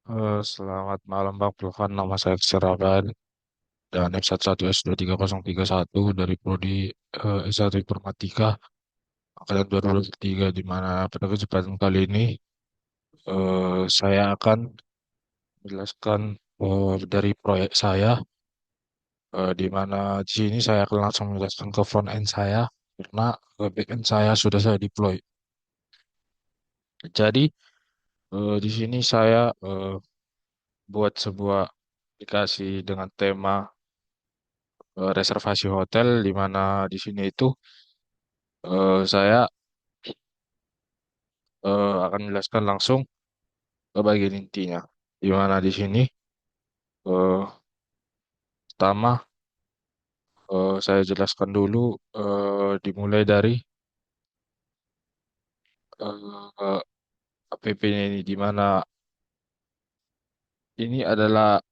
Selamat malam Bang Fulhan, nama saya Keseragan dan M11S23031 dari Prodi S1 Informatika angkatan 2023, di mana pada kesempatan kali ini saya akan menjelaskan dari proyek saya, di mana di sini saya akan langsung menjelaskan ke front end saya karena back end saya sudah saya deploy. Jadi di sini saya buat sebuah aplikasi dengan tema reservasi hotel, di mana di sini itu saya akan menjelaskan langsung ke bagian intinya, di mana di sini pertama saya jelaskan dulu, dimulai dari eh, APP-nya ini, di mana ini adalah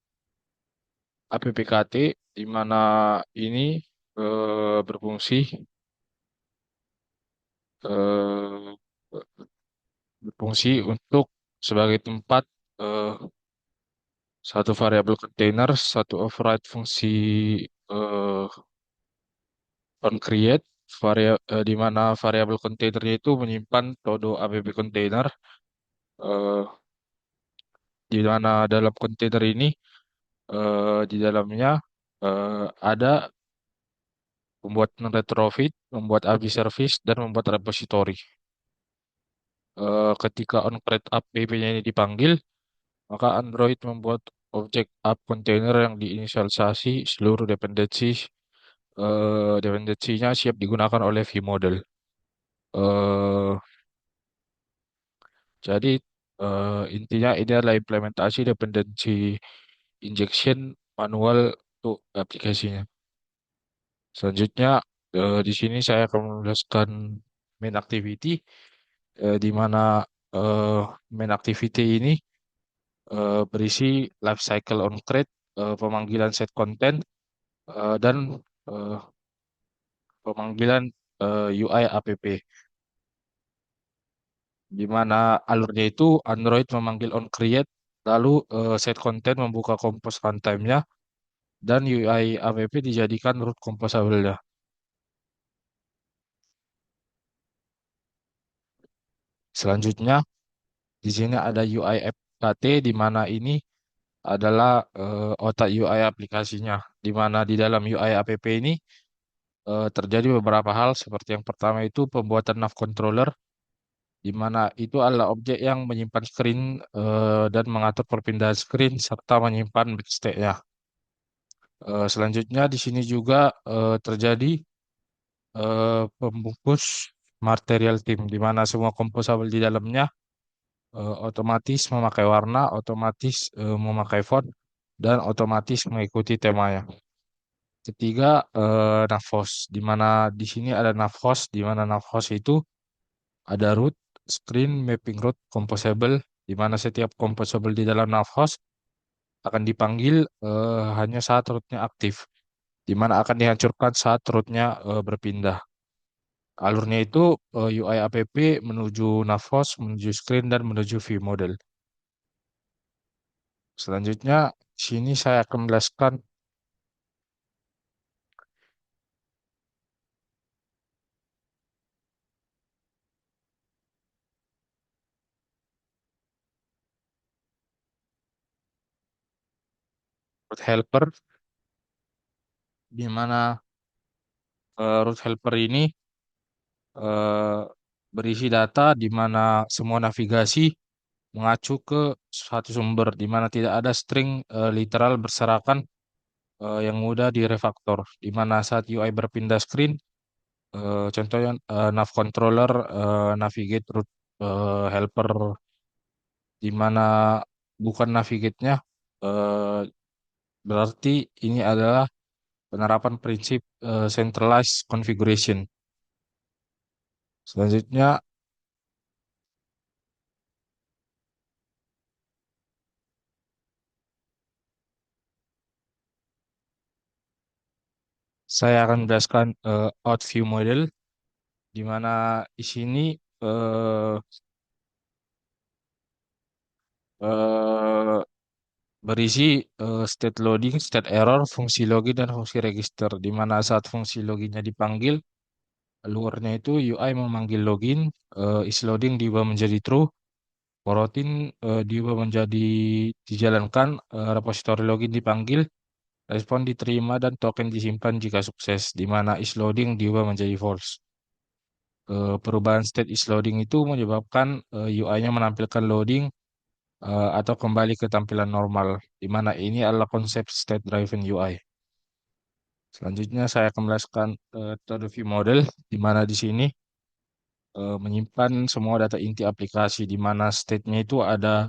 APPKT, di mana ini berfungsi eh, untuk sebagai tempat eh, satu variabel container, satu override fungsi eh, on create di mana variabel kontainernya itu menyimpan todo app container, eh, di mana dalam kontainer ini di dalamnya ada pembuatan retrofit, membuat API service, dan membuat repository. Ketika onCreate app-nya ini dipanggil, maka Android membuat objek app container yang diinisialisasi. Seluruh dependensinya siap digunakan oleh vModel. Eh, jadi intinya ini adalah implementasi dependensi injection manual untuk aplikasinya. Selanjutnya, di sini saya akan menjelaskan main activity, di mana eh, main activity ini berisi life cycle on crate, pemanggilan set content, dan eh, pemanggilan UI app, di mana alurnya itu Android memanggil on create, lalu set content membuka compose runtime-nya, dan UI app dijadikan root composable-nya. Selanjutnya, di sini ada UI FKT, di mana ini adalah otak UI aplikasinya, di mana di dalam UI app ini terjadi beberapa hal. Seperti yang pertama itu pembuatan nav controller, di mana itu adalah objek yang menyimpan screen dan mengatur perpindahan screen serta menyimpan backstage-nya. Selanjutnya di sini juga terjadi pembungkus material theme, di mana semua composable di dalamnya otomatis memakai warna, otomatis memakai font, dan otomatis mengikuti temanya. Ketiga, navhost, di mana di sini ada navhost, di mana navhost itu ada root, screen, mapping root, composable, di mana setiap composable di dalam navhost akan dipanggil hanya saat rootnya aktif, di mana akan dihancurkan saat rootnya berpindah. Alurnya itu UI app menuju navhost, menuju screen, dan menuju view model. Selanjutnya, sini saya akan menjelaskan root helper, di mana root helper ini eh, berisi data, di mana semua navigasi mengacu ke satu sumber, di mana tidak ada string literal berserakan yang mudah direfaktor, di mana saat UI berpindah screen, contohnya nav controller navigate root helper, di mana bukan navigate-nya, eh, berarti ini adalah penerapan prinsip centralized configuration. Selanjutnya, saya akan menjelaskan out view model, di mana di sini eh, berisi state loading, state error, fungsi login, dan fungsi register. Di mana saat fungsi loginnya dipanggil, luarnya itu UI memanggil login, is loading diubah menjadi true, coroutine diubah menjadi dijalankan, repository login dipanggil, respon diterima, dan token disimpan jika sukses. Di mana is loading diubah menjadi false. Perubahan state is loading itu menyebabkan UI-nya menampilkan loading atau kembali ke tampilan normal, di mana ini adalah konsep state driven UI. Selanjutnya saya akan menjelaskan metode view model, di mana di sini menyimpan semua data inti aplikasi, di mana state-nya itu ada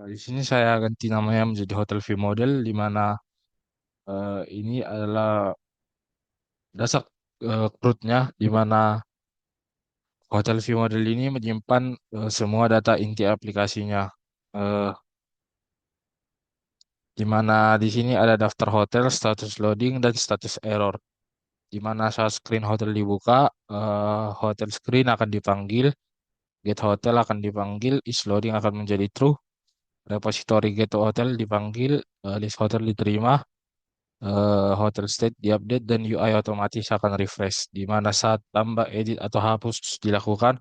di sini saya ganti namanya menjadi hotel view model, di mana ini adalah dasar CRUD-nya, di mana hotel view model ini menyimpan semua data inti aplikasinya. Eh, di mana di sini ada daftar hotel, status loading, dan status error. Di mana saat screen hotel dibuka, hotel screen akan dipanggil, get hotel akan dipanggil, is loading akan menjadi true, repository get to hotel dipanggil, list hotel diterima, hotel state diupdate, dan UI otomatis akan refresh. Di mana saat tambah, edit, atau hapus dilakukan,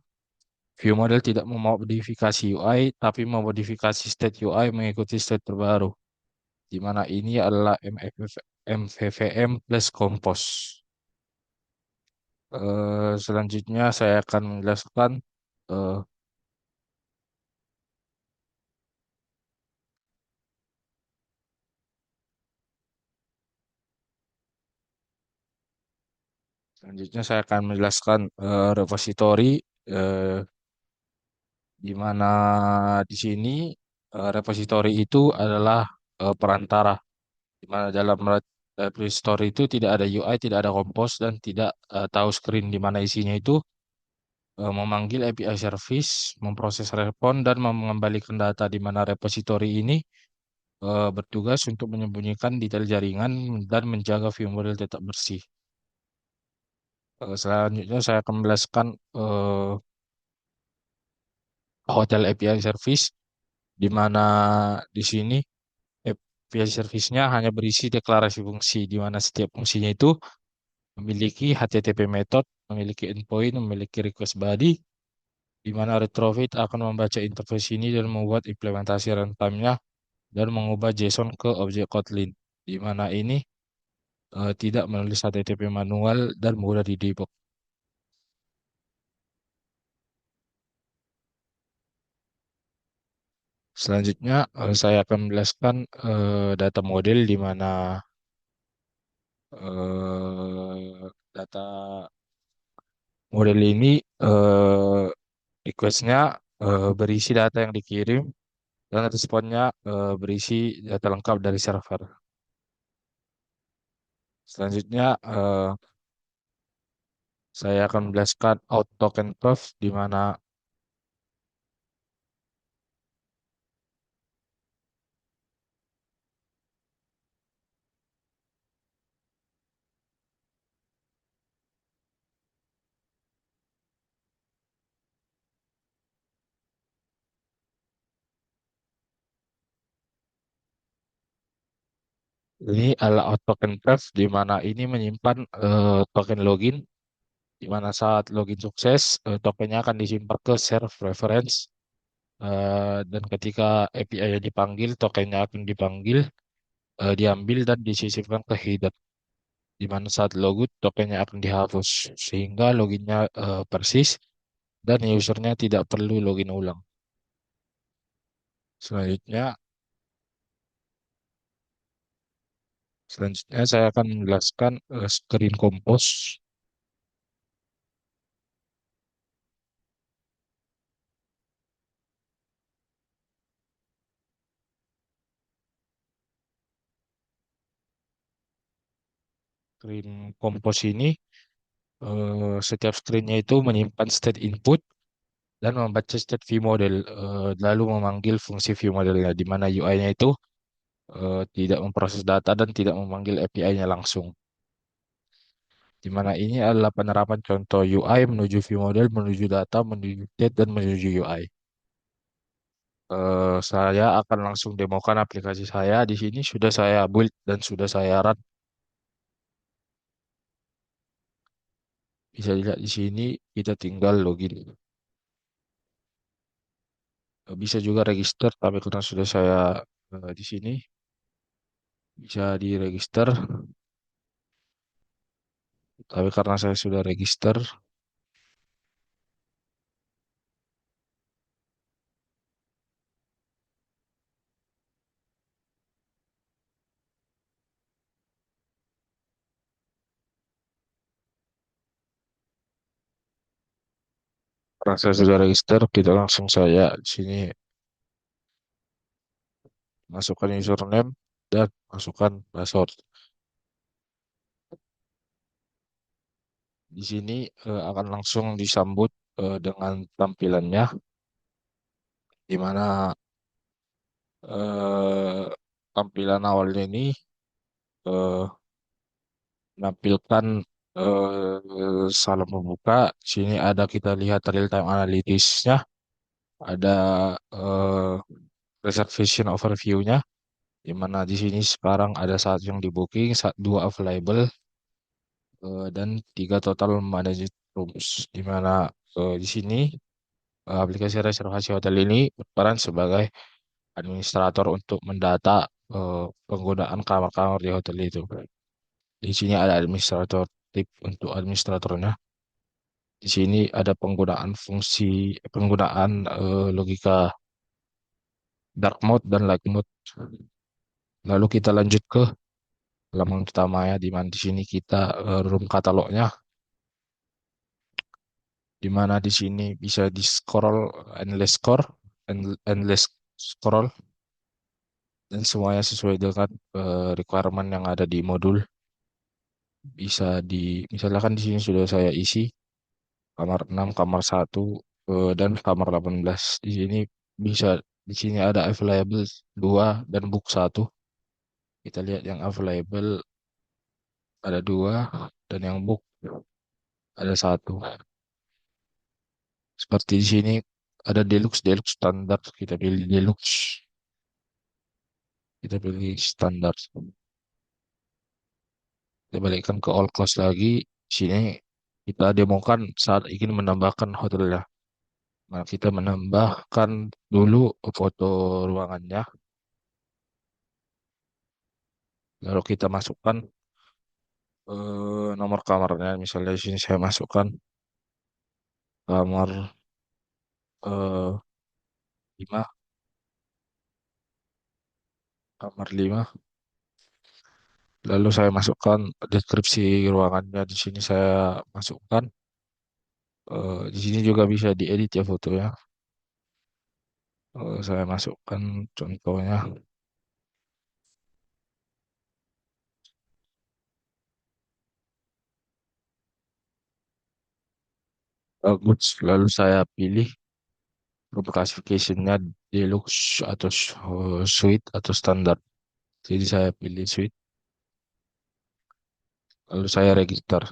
view model tidak memodifikasi UI, tapi memodifikasi state UI mengikuti state terbaru, di mana ini adalah MVVM plus Compose. Selanjutnya saya akan menjelaskan eh, selanjutnya saya akan menjelaskan repository, eh, di mana di sini repository itu adalah perantara, di mana dalam repository itu tidak ada UI, tidak ada compose, dan tidak tahu screen, di mana isinya itu memanggil API service, memproses respon, dan mengembalikan data, di mana repository ini bertugas untuk menyembunyikan detail jaringan dan menjaga view model tetap bersih. Selanjutnya saya akan menjelaskan Hotel API Service, di mana di sini API Service-nya hanya berisi deklarasi fungsi, di mana setiap fungsinya itu memiliki HTTP method, memiliki endpoint, memiliki request body, di mana Retrofit akan membaca interface ini dan membuat implementasi runtime-nya dan mengubah JSON ke objek Kotlin, di mana ini tidak menulis HTTP manual dan mudah di debug. Selanjutnya, saya akan menjelaskan data model, di mana data model ini eh, request-nya berisi data yang dikirim, dan responnya berisi data lengkap dari server. Selanjutnya, saya akan menjelaskan out token proof, di mana ini adalah out token proof, di mana ini menyimpan token login, di mana saat login sukses, tokennya akan disimpan ke serve reference. Dan ketika API-nya dipanggil, tokennya akan dipanggil, diambil, dan disisipkan ke header. Di mana saat logout, tokennya akan dihapus, sehingga loginnya persis dan usernya tidak perlu login ulang. Selanjutnya, selanjutnya saya akan menjelaskan screen compose. Screen compose ini, setiap screennya itu menyimpan state input dan membaca state view model, lalu memanggil fungsi view modelnya, di mana UI-nya itu tidak memproses data dan tidak memanggil API-nya langsung. Di mana ini adalah penerapan contoh UI menuju view model, menuju data, menuju date, dan menuju UI. Saya akan langsung demokan aplikasi saya. Di sini sudah saya build dan sudah saya run. Bisa dilihat di sini, kita tinggal login. Bisa juga register, tapi karena sudah saya di sini, bisa di register. Tapi karena saya sudah register, kita langsung saya di sini masukkan username dan masukkan password. Di sini akan langsung disambut dengan tampilannya, di mana eh, tampilan awalnya ini eh, menampilkan salam membuka. Di sini ada kita lihat real time analytics-nya, ada eh, reservation overview-nya, di mana di sini sekarang ada satu yang di booking, dua available, dan tiga total managed rooms. Di mana di sini aplikasi reservasi hotel ini berperan sebagai administrator untuk mendata penggunaan kamar-kamar di hotel itu. Di sini ada administrator tip untuk administratornya. Di sini ada penggunaan logika dark mode dan light mode. Lalu kita lanjut ke halaman utama ya, di mana di sini kita room katalognya, di mana di sini bisa di scroll endless scroll, endless scroll, dan semuanya sesuai dengan requirement yang ada di modul. Bisa misalkan di sini sudah saya isi kamar 6, kamar 1, dan kamar 18. Di sini bisa di sini ada available 2 dan book 1. Kita lihat yang available ada 2 dan yang book ada 1. Seperti di sini ada deluxe, deluxe standar. Kita pilih deluxe, kita pilih standar. Kita balikkan ke all cost lagi. Di sini kita demokan saat ingin menambahkan hotelnya. Nah, kita menambahkan dulu foto ruangannya. Lalu kita masukkan nomor kamarnya. Misalnya di sini saya masukkan kamar 5, kamar 5. Lalu saya masukkan deskripsi ruangannya. Di sini saya masukkan. Di sini juga bisa diedit ya fotonya. Saya masukkan contohnya. Bagus. Lalu saya pilih room classification-nya deluxe atau suite atau standar. Jadi saya pilih suite. Lalu saya register.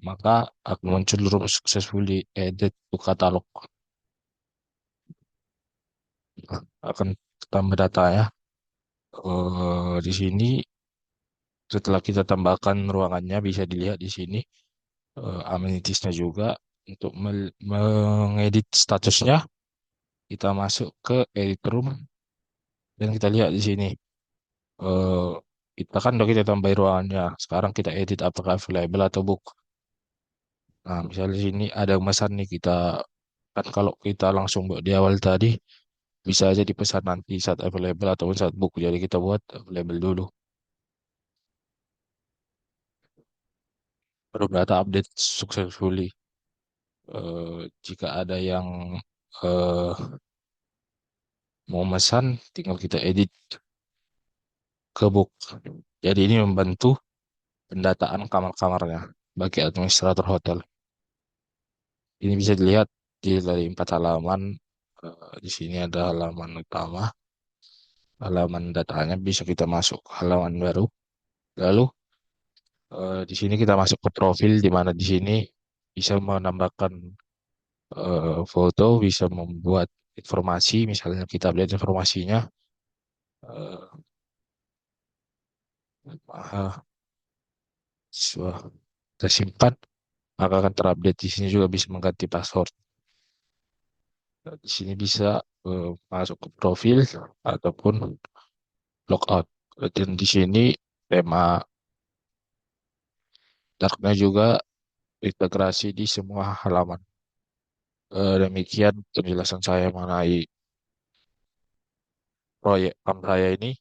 Maka akan muncul room successfully added to catalog. Nah, akan tambah datanya. Di sini setelah kita tambahkan ruangannya bisa dilihat di sini amenitiesnya juga. Untuk mengedit statusnya, kita masuk ke edit room dan kita lihat di sini. eh kita kan udah kita tambahin ruangannya. Sekarang kita edit apakah available atau book. Nah, misalnya di sini ada yang pesan nih, kita kan kalau kita langsung buat di awal tadi bisa aja dipesan nanti saat available ataupun saat book. Jadi kita buat available dulu. Baru data update successfully. Jika ada yang eh, mau pesan, tinggal kita edit ke book. Jadi ini membantu pendataan kamar-kamarnya bagi administrator hotel. Ini bisa dilihat dari 4 halaman. Di sini ada halaman utama, halaman datanya bisa kita masuk ke halaman baru. Lalu Di sini kita masuk ke profil, di mana di sini bisa menambahkan foto, bisa membuat informasi, misalnya kita lihat informasinya, eh, ah, kita simpan, maka akan terupdate. Di sini juga bisa mengganti password. Di sini bisa masuk ke profil ataupun logout. Dan di sini tema darknya juga integrasi di semua halaman. Demikian penjelasan saya mengenai proyek PAM saya ini.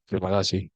Terima kasih.